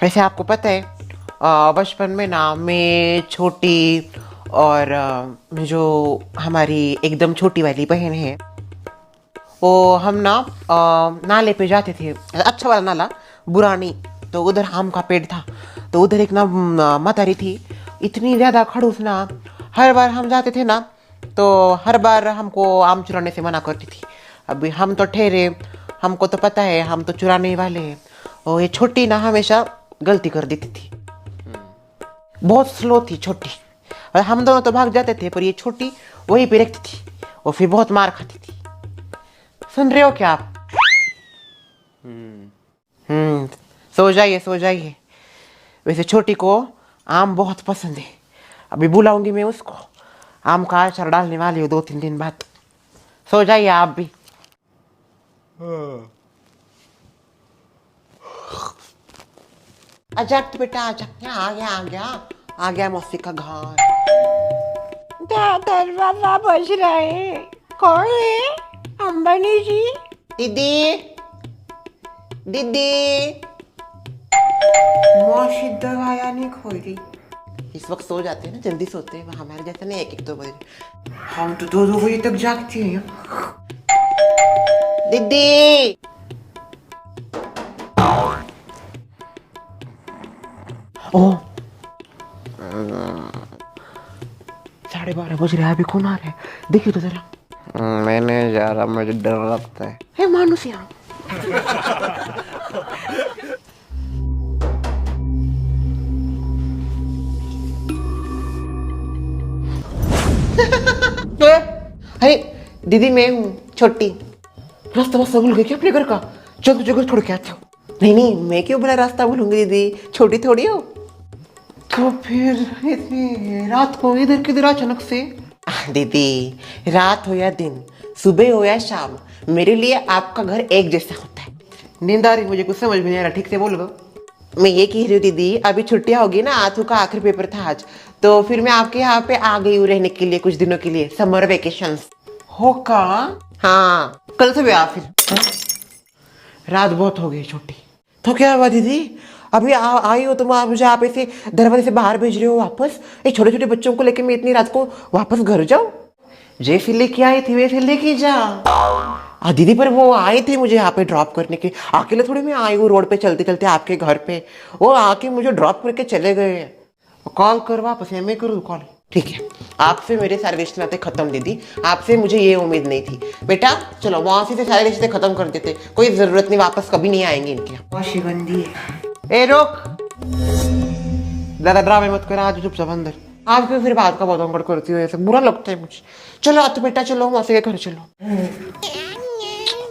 वैसे आपको पता है बचपन में ना मैं छोटी और जो हमारी एकदम छोटी वाली बहन है वो हम ना नाले पे जाते थे। अच्छा वाला नाला, बुरा नहीं। तो उधर आम का पेड़ था, तो उधर एक ना मतारी थी, इतनी ज़्यादा खड़ूस ना। हर बार हम जाते थे ना तो हर बार हमको आम चुराने से मना करती थी। अभी हम तो ठहरे, हमको तो पता है हम तो चुराने वाले हैं। और ये छोटी ना हमेशा गलती कर देती थी, बहुत स्लो थी छोटी। और हम दोनों तो भाग जाते थे पर ये छोटी वहीं पे रखती थी और फिर बहुत मार खाती थी। सुन रहे हो क्या आप? हम्म सो जाइए सो जाइए। वैसे छोटी को आम बहुत पसंद है, अभी बुलाऊंगी मैं उसको, आम का अचार डालने वाली हूँ 2-3 दिन बाद। सो जाइए आप भी। आजा तो बेटा आजा, यहाँ आ गया आ गया आ गया मौसी का घर। दरवाजा बज रहा है। कौन है? अंबानी जी। दीदी दीदी, मौसी दवाया नहीं खो रही। इस वक्त सो जाते हैं ना, जल्दी सोते हैं, हमारे जैसा नहीं 1-1-2 बजे। हम तो 2-2 बजे तक जागते हैं। दीदी ओ 12:30 बज रहे हैं, अभी कौन आ रहा है? देखिए तो जरा। मैंने जा रहा, मुझे डर लगता है। हे मानुस यहाँ। अरे दीदी मैं हूँ छोटी। रास्ता वास्ता भूल गई क्या अपने घर का? चल तुझे घर छोड़ के आती हूँ। नहीं नहीं, मैं क्यों बोला रास्ता भूलूंगी दीदी, छोटी थोड़ी हो। तो फिर इतनी रात को इधर किधर अचानक से? दीदी रात हो या दिन, सुबह हो या शाम, मेरे लिए आपका घर एक जैसा होता है। नींद आ रही मुझे, कुछ समझ में नहीं आ रहा, ठीक से बोल दो। मैं ये कह रही हूँ दीदी, अभी छुट्टियां होगी ना, आथू का आखिरी पेपर था आज, तो फिर मैं आपके यहाँ पे आ गई हूँ रहने के लिए कुछ दिनों के लिए, समर वेकेशंस। हो का? हाँ कल से भी आ फिर। रात बहुत हो गई छोटी। तो क्या हुआ दीदी, अभी आई हो तुम, आप मुझे आप ऐसे दरवाजे से बाहर भेज रहे हो वापस? ये छोटे छोटे बच्चों को लेके मैं इतनी रात को वापस घर जाऊं? जैसे लेके आई थी वैसे लेके जा। दीदी पर वो आए थे मुझे यहाँ पे ड्रॉप करने के, अकेले थोड़ी मैं आई हूँ रोड पे चलते चलते आपके घर पे, वो आके मुझे ड्रॉप करके चले गए। कॉल कर वापस, या मैं करूँ कॉल? ठीक है, आपसे मेरे सारे रिश्ते नाते खत्म दीदी, आपसे मुझे ये उम्मीद नहीं थी। बेटा चलो मौसी से सारे रिश्ते खत्म कर देते, कोई जरूरत नहीं, वापस कभी नहीं आएंगे इनके। मौसी गंदी है। ए रोक, ज्यादा ड्रामे मत कर, आज चुपचाप अंदर। आज भी फिर बात का बहुत करती हो, ऐसे बुरा लगता है मुझे। चलो अब तो बेटा चलो मौसी के घर चलो।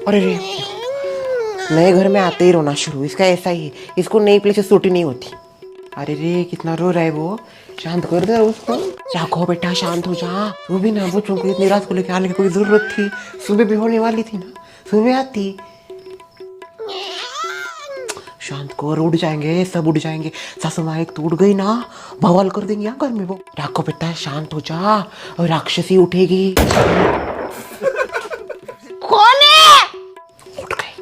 अरे रे, नए घर में आते ही रोना शुरू, इसका ऐसा ही है, इसको नई प्लेसेस सूट ही नहीं होती। अरे रे कितना रो रहा है वो, शांत कर दे उसको। जागो बेटा शांत हो जा, तू भी ना बच्चों को इतनी रात को लेके आने की कोई जरूरत थी? सुबह भी होने वाली थी ना, सुबह आती। शांत कर, उड़ जाएंगे सब उड़ जाएंगे, सासू माँ एक तो उड़ गई ना, बवाल कर देंगे यहाँ घर में वो। राखो बेटा शांत हो जा, और राक्षसी उठेगी। कौन है? उठ गई,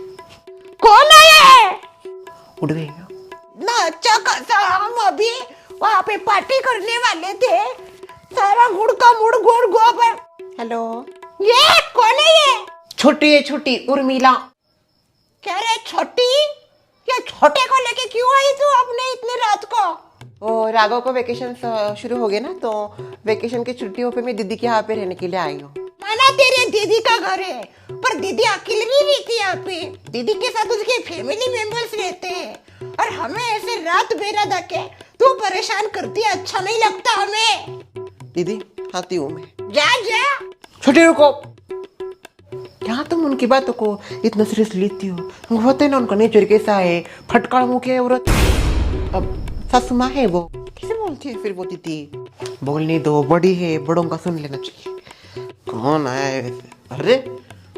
कौन है ये? उठ गई। ना अच्छा खासा हम अभी वहाँ पे पार्टी करने वाले थे, सारा गुड़ का मुड़ गुड़ गोबर। हेलो, ये कौन है ये? छोटी है छोटी, उर्मिला। क्या रे छोटी, ये छोटे को लेके क्यों आई तू अपने इतनी रात को? वो राघव को वेकेशन शुरू हो गए ना, तो वेकेशन की छुट्टियों पे मैं दीदी के यहाँ पे रहने के लिए आई हूँ। माना तेरे दीदी का घर है, पर दीदी अकेली नहीं रहती यहाँ पे, दीदी के साथ उसके फैमिली मेंबर्स रहते हैं, और हमें ऐसे रात बेरात आके तू परेशान करती है, अच्छा नहीं लगता हमें। दीदी आती हूँ मैं। जा जा। छोटी रुको, क्या तुम उनकी बातों को इतना सीरियस लेती हो? तुमको पता है ना उनका नेचर कैसा है, फटकार मुंह की औरत। अब सासू माँ है वो, कैसे बोलती है फिर वो दीदी? बोलने दो, बड़ी है, बड़ों का सुन लेना चाहिए। कौन आया है वैसे? अरे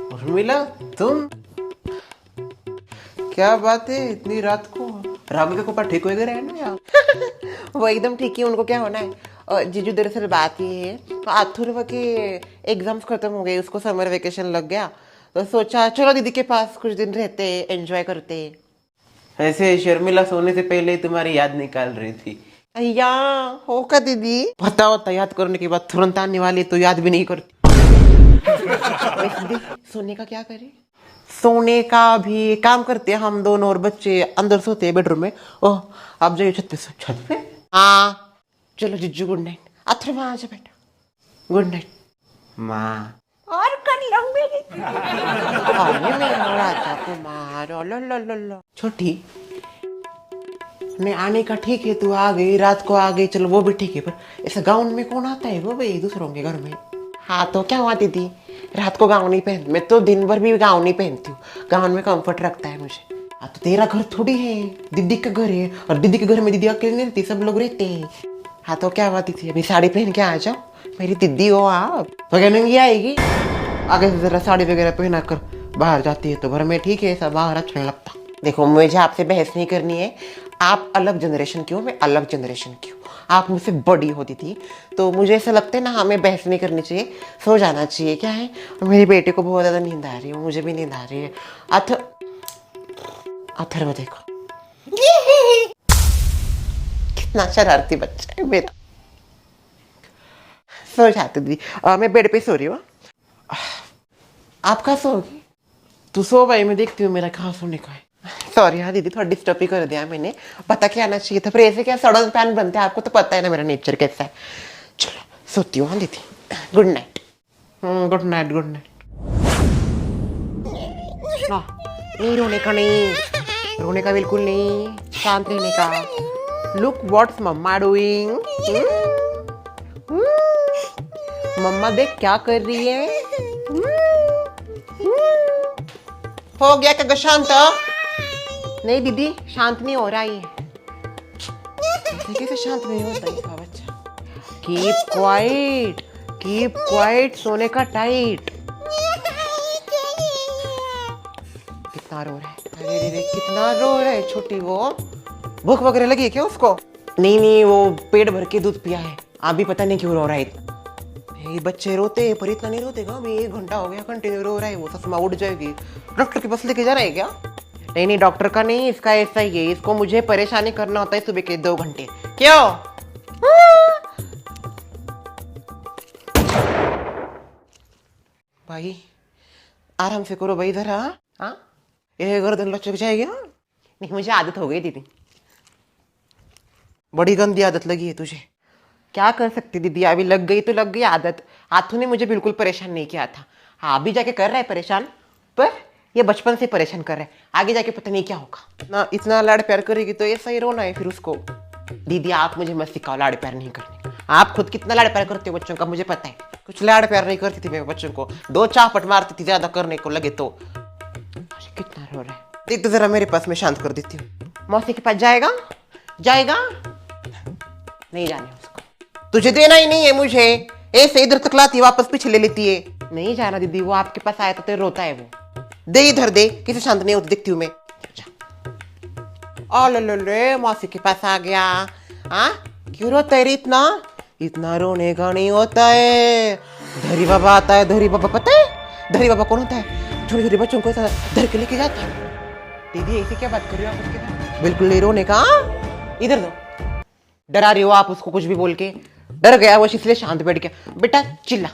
उर्मिला तुम, क्या बात है इतनी रात को? राघव के पापा ठीक वगैरह है ना यार? वो एकदम ठीक है, उनको क्या होना है। और जीजू दरअसल बात ये है, तो अथुर्व के एग्जाम्स खत्म हो गए, उसको समर वेकेशन लग गया, तो सोचा चलो दीदी के पास कुछ दिन रहते एंजॉय करते। ऐसे शर्मिला सोने से पहले ही तुम्हारी याद निकाल रही थी। अय्या हो का दीदी, पता होता याद करने के बाद तुरंत आने वाली तो याद भी नहीं करती। दीदी सोने का क्या करें? सोने का भी काम करते हैं हम दोनों और बच्चे अंदर सोते हैं बेडरूम में। ओह आप जाइए छत पे सो। छत पे? हाँ चलो जिज्जू गुड नाइट। अथर्वा आ जा बेटा, गुड नाइट। माँ और कर लो मेरी। अरे मेरा राजा कुमार, लो लो लो लो। छोटी मैं आने का ठीक है, तू आ गई, रात को आ गई, चलो वो भी ठीक है, पर ऐसा गाउन में कौन आता है वो भाई दूसरों के घर में? हाँ तो क्या हुआ दीदी, रात को गाउन नहीं पहन, मैं तो दिन भर भी गाउन नहीं पहनती हूँ, गाउन में कंफर्ट रखता है मुझे। हाँ तो तेरा घर थोड़ी है, दीदी का घर है, और दीदी के घर में दीदी अकेले नहीं रहती, सब लोग रहते हैं। हाँ तो क्या हुआ दीदी, अभी साड़ी पहन के आ जाओ, मेरी दीदी हो आप। तो क्या नंगी आएगी? आगे से जरा साड़ी वगैरह पहना कर बाहर जाती है तो घर में ठीक है, सब बाहर अच्छा नहीं लगता। देखो मुझे आपसे बहस नहीं करनी है, आप अलग जनरेशन की हो, मैं अलग जनरेशन की हूँ, आप मुझसे बड़ी होती थी, तो मुझे ऐसा लगता है ना हमें बहस नहीं करनी चाहिए, सो जाना चाहिए। क्या है, मेरी बेटे को बहुत ज़्यादा नींद आ रही है, मुझे भी नींद आ रही है। अथर्व देखो कितना शरारती बच्चा है मेरा। सो जाते दीदी, मैं बेड पे सो रही हूँ। आप कहाँ सोओगी? तू सो भाई, मैं देखती हूँ मेरा कहाँ सोने का है। सॉरी हाँ दीदी, थोड़ा डिस्टर्ब ही कर दिया मैंने, पता क्या आना चाहिए था, पर ऐसे क्या सड़न पैन बनते हैं, आपको तो पता है ना मेरा नेचर कैसा है। चलो सोती हूँ हाँ दीदी, good night. Good night good night. नहीं रोने का, नहीं रोने का, बिल्कुल नहीं, शांत रहने का। लुक व्हाट्स मम्मा डूइंग। मम्मा देख क्या कर रही है। हो गया क्या शांत? नहीं दीदी शांत नहीं हो रहा है, कैसे शांत नहीं होता इसका बच्चा। कीप क्वाइट, सोने का टाइट। कितना रो रहा है, अरे कितना रो रहा है छोटी, वो भूख वगैरह लगी है क्या उसको? नहीं वो पेट भर के दूध पिया है, आप भी पता नहीं क्यों रो रहा है इतना। ये बच्चे रोते हैं पर इतना नहीं रोते का, 1 घंटा हो गया कंटिन्यू रो रहा है, वो ससमा उठ जाएगी। डॉक्टर के पास लेके जा रहा है क्या? नहीं डॉक्टर का नहीं, इसका ऐसा ही है, इसको मुझे परेशानी करना होता है सुबह के 2 घंटे। क्यों? भाई आराम से करो भाई जरा। हाँ ये गर्दन लचक जाएगी ना। नहीं मुझे आदत हो गई दीदी, बड़ी गंदी आदत लगी है तुझे। क्या कर सकती दीदी, अभी लग गई तो लग गई आदत। हाथों ने मुझे बिल्कुल परेशान नहीं किया था, हाँ अभी जाके कर रहा है परेशान, पर ये बचपन से परेशान कर रहा है, आगे जाके पता नहीं क्या होगा ना। इतना लाड़ प्यार करेगी तो ऐसा ही रोना है फिर उसको। दीदी आप मुझे मत सिखाओ लाड़ प्यार नहीं करने, आप खुद कितना लाड़ प्यार करते हो बच्चों का मुझे पता है। कुछ लाड़ प्यार नहीं करती थी मैं बच्चों को, 2 चापट मारती थी ज्यादा करने को लगे तो। कितना रो रहा है, देख तो जरा मेरे पास, मैं शांत कर देती हूँ। मौसी के पास जाएगा? नहीं जाने उसको, तुझे देना ही नहीं है मुझे, ऐसे इधर तक लाती वापस पीछे ले लेती है। नहीं जाना दीदी, वो आपके पास आया तो रोता है वो, दे इधर दे, किसी शांत नहीं होती दिखती हूँ मैं। ले मौसी के पास आ गया। हाँ क्यों रोता है इतना रोने का नहीं होता है। धरी बाबा आता है, धरी बाबा पता है धरी बाबा कौन होता है? छोटे छोटे बच्चों को ऐसा धर के लेके जाता है। दीदी ऐसे क्या बात कर रही हो आप उसके साथ? बिल्कुल नहीं रोने का, इधर दो। डरा रही हो आप उसको कुछ भी बोल के, डर गया वो इसलिए शांत बैठ गया। बेटा चिल्ला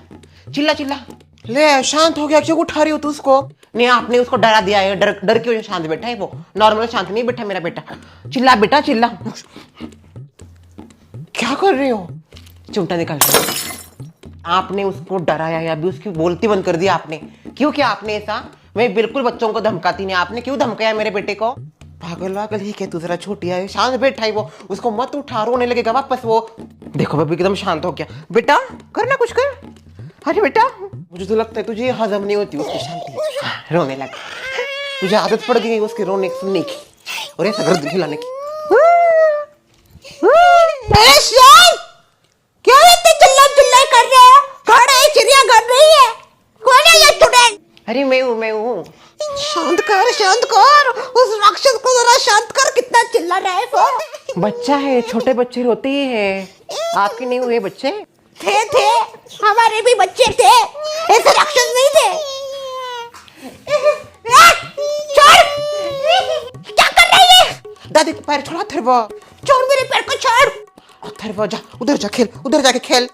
ले, शांत हो गया, क्यों उठा रही हो तू उसको? नहीं आपने उसको डरा दिया है, डर क्यों शांत बैठा है वो, नॉर्मल शांत नहीं बैठा मेरा बेटा। चिल्ला बेटा चिल्ला। क्या कर रही हो? चिमटा निकाल रही। आपने उसको डराया या अभी उसकी बोलती बंद कर दी आपने? क्यों किया आपने ऐसा? मैं बिल्कुल बच्चों को धमकाती नहीं, आपने क्यों धमकाया मेरे बेटे को? पागल ही क्या, तू जरा छोटी है, शांत बैठा है वो, उसको मत उठा, रोने लगेगा वापस वो। देखो बाबू एकदम शांत हो गया। बेटा करना कुछ कर। अरे बेटा मुझे तो लगता है तुझे हजम नहीं होती उसकी शांति, रोने लगा, तुझे आदत पड़ गई उसके रोने सुनने की और ऐसा गर्द खिलाने की। क्या इतने चिल्ला कर रहे हो? कौन है? चिड़िया कर रही है? कौन है ये स्टूडेंट? अरे मैं हूँ। शांत कर, उस राक्षस को जरा शांत कर, कितना चिल्ला रहा है वो। बच्चा है, छोटे बच्चे रोते ही है, आपके नहीं हुए बच्चे? थे हमारे भी बच्चे थे, ऐसे राक्षस नहीं थे। छोड़, क्या कर नहीं। दादी का पैर छोड़ा अथर्व। छोड़ मेरे पैर को छोड़। अथर्व जा उधर जा खेल, उधर जाके खेल।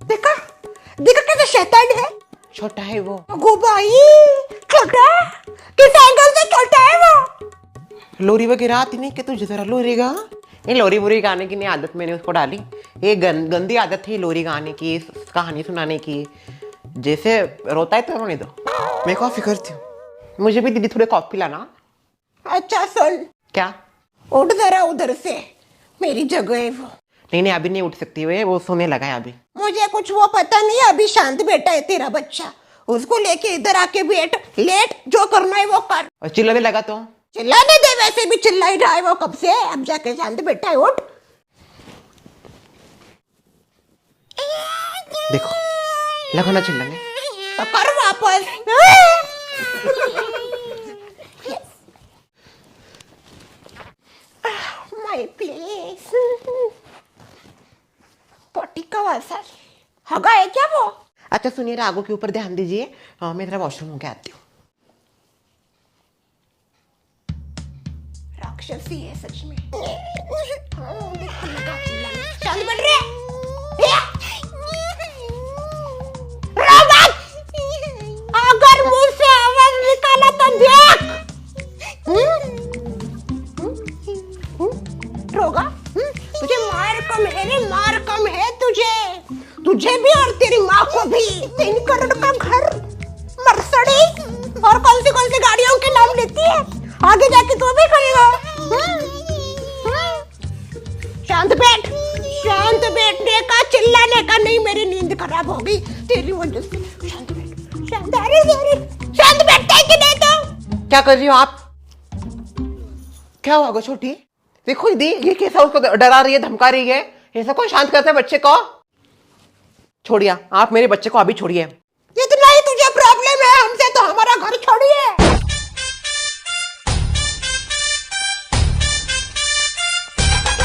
देखा देखा कैसा शैतान है। छोटा है वो। गो भाई छोटा, किस एंगल से छोटा है वो। लोरी वगैरह आती नहीं कि तुझे जरा लोरी गा। ये लोरी वोरी गाने की नहीं आदत मैंने उसको डाली। ये गंदी आदत है लोरी गाने की, कहानी सुनाने की। जैसे रोता है तो रोने दो, मैं कॉफी करती हूँ। मुझे भी दीदी थोड़े कॉफी लाना। अच्छा सुन, क्या? उठ जरा उधर से, मेरी जगह है वो। नहीं अभी नहीं उठ सकती वो सोने लगा है अभी। मुझे कुछ वो पता नहीं, अभी शांत बेटा है तेरा बच्चा, उसको लेके इधर आके बैठ, लेट, जो करना है वो कर। और चिल्लाने लगा तो? चिल्लाने दे, वैसे भी चिल्ला ही रहा है वो कब से। अब जाके शांत बेटा है, उठ। देखो लगा ना चिल्लाने। तो कर वापस। My please. पोटी का वासा हगा है क्या वो? अच्छा सुनिए, रागों के ऊपर ध्यान दीजिए। मैं जरा वॉशरूम होके आती हूँ। राक्षसी है सच में। शांत बैठ रे। रोबोट, अगर मुंह से आवाज निकाला तो देख। रोगा, तुझे मार कम है रे, मार कम है तुझे भी और तेरी माँ को भी। 3 करोड़ का घर, मर्सिडीज और कौन सी गाड़ियों के नाम लेती है, आगे जाके तो भी करेगा। शांत बैठने का, चिल्लाने का नहीं। मेरी नींद खराब हो गई तेरी वजह से। शांत बैठ, शांत बैठता है कि नहीं तो? क्या कर रही हो आप? क्या हुआ छोटी? देखो दीदी ये कैसा उसको डरा रही है, धमका रही है। ऐसा कौन शांत करता है बच्चे को? छोड़िए आप मेरे बच्चे को, अभी छोड़िए। इतना ही तुझे प्रॉब्लम है हमसे तो हमारा घर छोड़िए।